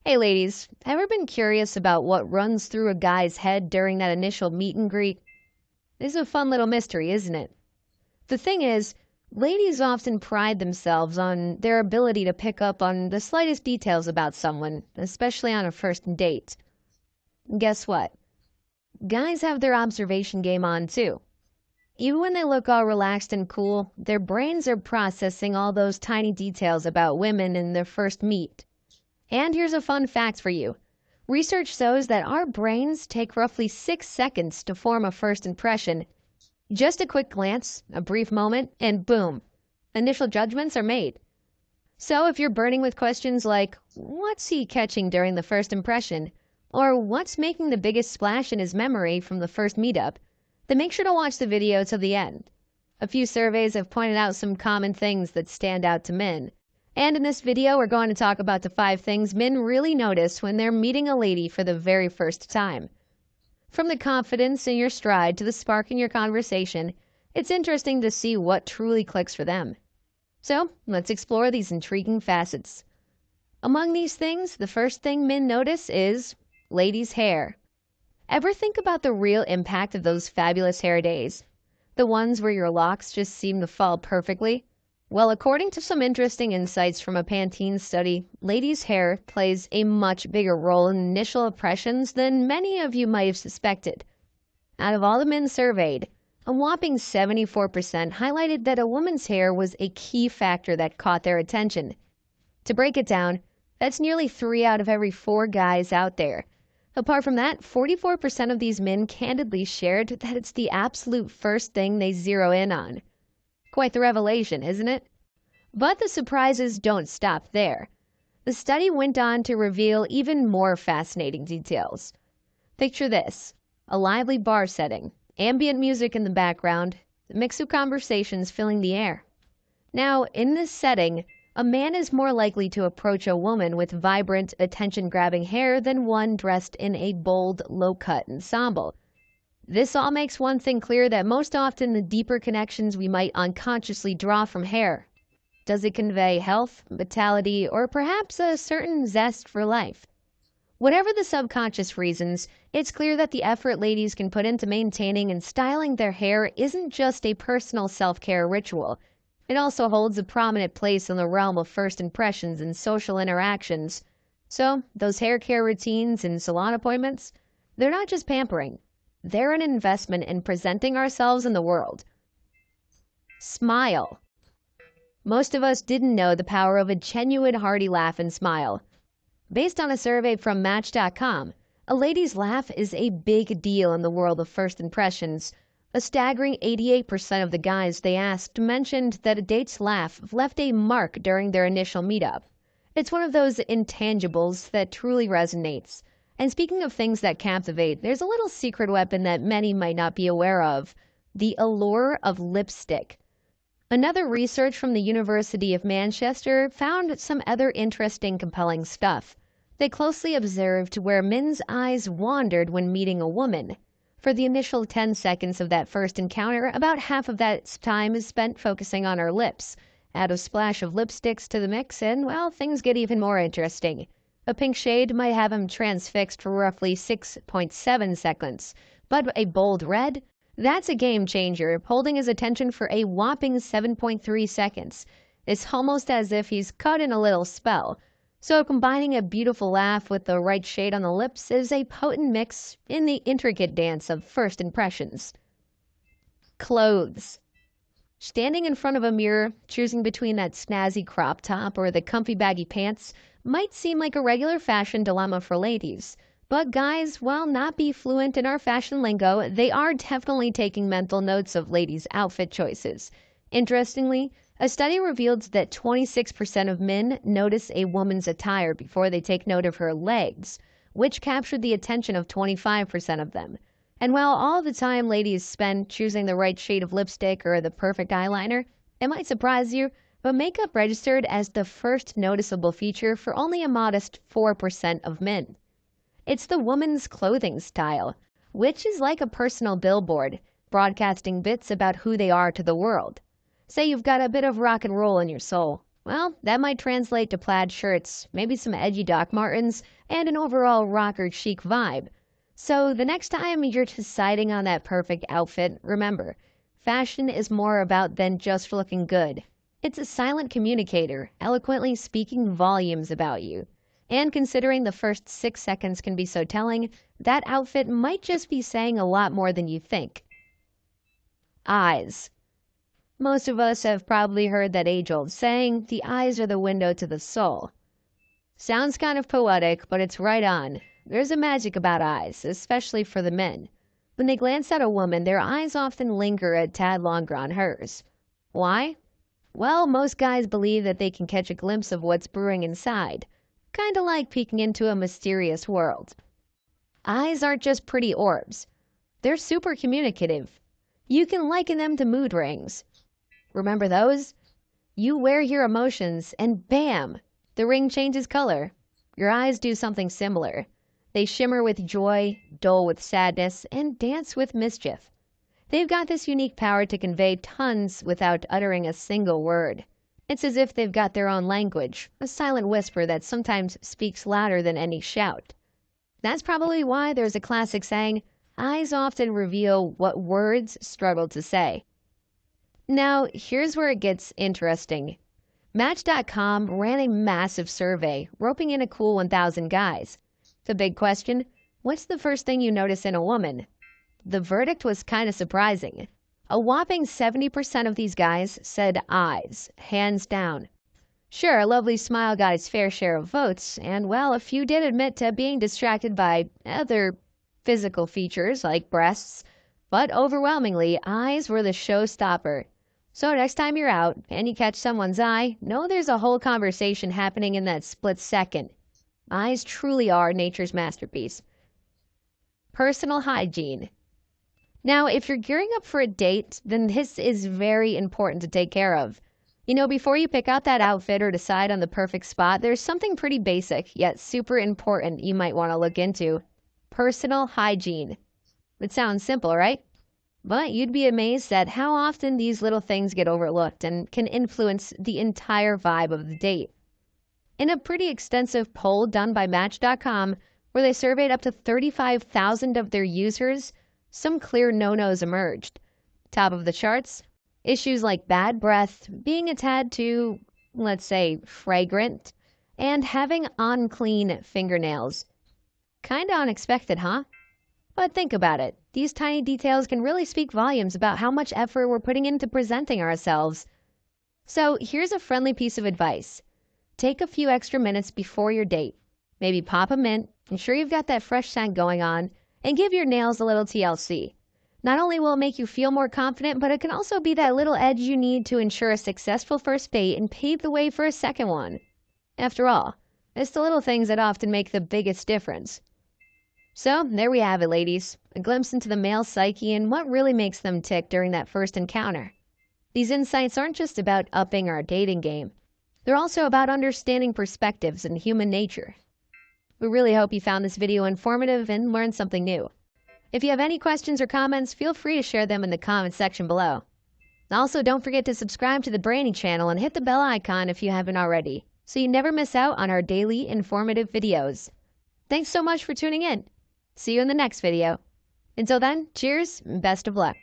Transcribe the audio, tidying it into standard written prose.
Hey ladies, ever been curious about what runs through a guy's head during that initial meet and greet? It's a fun little mystery, isn't it? The thing is, ladies often pride themselves on their ability to pick up on the slightest details about someone, especially on a first date. Guess what? Guys have their observation game on too. Even when they look all relaxed and cool, their brains are processing all those tiny details about women in their first meet. And here's a fun fact for you. Research shows that our brains take roughly 6 seconds to form a first impression. Just a quick glance, a brief moment, and boom, initial judgments are made. So if you're burning with questions like, what's he catching during the first impression? Or what's making the biggest splash in his memory from the first meetup? Then make sure to watch the video till the end. A few surveys have pointed out some common things that stand out to men. And in this video, we're going to talk about the 5 things men really notice when they're meeting a lady for the very first time. From the confidence in your stride to the spark in your conversation, it's interesting to see what truly clicks for them. So, let's explore these intriguing facets. Among these things, the first thing men notice is ladies' hair. Ever think about the real impact of those fabulous hair days? The ones where your locks just seem to fall perfectly? Well, according to some interesting insights from a Pantene study, ladies' hair plays a much bigger role in initial impressions than many of you might have suspected. Out of all the men surveyed, a whopping 74% highlighted that a woman's hair was a key factor that caught their attention. To break it down, that's nearly 3 out of every 4 guys out there. Apart from that, 44% of these men candidly shared that it's the absolute first thing they zero in on. Quite the revelation, isn't it? But the surprises don't stop there. The study went on to reveal even more fascinating details. Picture this: a lively bar setting, ambient music in the background, a mix of conversations filling the air. Now, in this setting, a man is more likely to approach a woman with vibrant, attention-grabbing hair than one dressed in a bold, low-cut ensemble. This all makes one thing clear, that most often the deeper connections we might unconsciously draw from hair. Does it convey health, vitality, or perhaps a certain zest for life? Whatever the subconscious reasons, it's clear that the effort ladies can put into maintaining and styling their hair isn't just a personal self-care ritual. It also holds a prominent place in the realm of first impressions and social interactions. So, those hair care routines and salon appointments, they're not just pampering. They're an investment in presenting ourselves in the world. Smile. Most of us didn't know the power of a genuine hearty laugh and smile. Based on a survey from Match.com, a lady's laugh is a big deal in the world of first impressions. A staggering 88% of the guys they asked mentioned that a date's laugh left a mark during their initial meetup. It's one of those intangibles that truly resonates. And speaking of things that captivate, there's a little secret weapon that many might not be aware of: the allure of lipstick. Another research from the University of Manchester found some other interesting, compelling stuff. They closely observed where men's eyes wandered when meeting a woman. For the initial 10 seconds of that first encounter, about half of that time is spent focusing on her lips. Add a splash of lipsticks to the mix and, well, things get even more interesting. A pink shade might have him transfixed for roughly 6.7 seconds, but a bold red? That's a game changer, holding his attention for a whopping 7.3 seconds. It's almost as if he's caught in a little spell. So combining a beautiful laugh with the right shade on the lips is a potent mix in the intricate dance of first impressions. Clothes. Standing in front of a mirror, choosing between that snazzy crop top or the comfy baggy pants might seem like a regular fashion dilemma for ladies. But guys, while not be fluent in our fashion lingo, they are definitely taking mental notes of ladies' outfit choices. Interestingly, a study revealed that 26% of men notice a woman's attire before they take note of her legs, which captured the attention of 25% of them. And while all the time ladies spend choosing the right shade of lipstick or the perfect eyeliner, it might surprise you, but makeup registered as the first noticeable feature for only a modest 4% of men. It's the woman's clothing style, which is like a personal billboard, broadcasting bits about who they are to the world. Say you've got a bit of rock and roll in your soul. Well, that might translate to plaid shirts, maybe some edgy Doc Martens, and an overall rocker chic vibe. So the next time you're deciding on that perfect outfit, remember, fashion is more about than just looking good. It's a silent communicator, eloquently speaking volumes about you. And considering the first 6 seconds can be so telling, that outfit might just be saying a lot more than you think. Eyes. Most of us have probably heard that age-old saying, the eyes are the window to the soul. Sounds kind of poetic, but it's right on. There's a magic about eyes, especially for the men. When they glance at a woman, their eyes often linger a tad longer on hers. Why? Well, most guys believe that they can catch a glimpse of what's brewing inside. Kinda like peeking into a mysterious world. Eyes aren't just pretty orbs. They're super communicative. You can liken them to mood rings. Remember those? You wear your emotions and bam! The ring changes color. Your eyes do something similar. They shimmer with joy, dull with sadness, and dance with mischief. They've got this unique power to convey tons without uttering a single word. It's as if they've got their own language, a silent whisper that sometimes speaks louder than any shout. That's probably why there's a classic saying, eyes often reveal what words struggle to say. Now, here's where it gets interesting. Match.com ran a massive survey, roping in a cool 1,000 guys. The big question, what's the first thing you notice in a woman? The verdict was kind of surprising. A whopping 70% of these guys said eyes, hands down. Sure, a lovely smile got its fair share of votes, and well, a few did admit to being distracted by other physical features like breasts, but overwhelmingly, eyes were the showstopper. So next time you're out and you catch someone's eye, know there's a whole conversation happening in that split second. Eyes truly are nature's masterpiece. Personal hygiene. Now, if you're gearing up for a date, then this is very important to take care of. You know, before you pick out that outfit or decide on the perfect spot, there's something pretty basic, yet super important you might want to look into. Personal hygiene. It sounds simple, right? But you'd be amazed at how often these little things get overlooked and can influence the entire vibe of the date. In a pretty extensive poll done by Match.com, where they surveyed up to 35,000 of their users, some clear no-nos emerged. Top of the charts, issues like bad breath, being a tad too, let's say, fragrant, and having unclean fingernails. Kinda unexpected, huh? But think about it. These tiny details can really speak volumes about how much effort we're putting into presenting ourselves. So here's a friendly piece of advice. Take a few extra minutes before your date. Maybe pop a mint, ensure you've got that fresh scent going on, and give your nails a little TLC. Not only will it make you feel more confident, but it can also be that little edge you need to ensure a successful first date and pave the way for a second one. After all, it's the little things that often make the biggest difference. So, there we have it, ladies. A glimpse into the male psyche and what really makes them tick during that first encounter. These insights aren't just about upping our dating game. They're also about understanding perspectives and human nature. We really hope you found this video informative and learned something new. If you have any questions or comments, feel free to share them in the comment section below. Also, don't forget to subscribe to the Brainy channel and hit the bell icon if you haven't already, so you never miss out on our daily informative videos. Thanks so much for tuning in. See you in the next video. Until then, cheers and best of luck.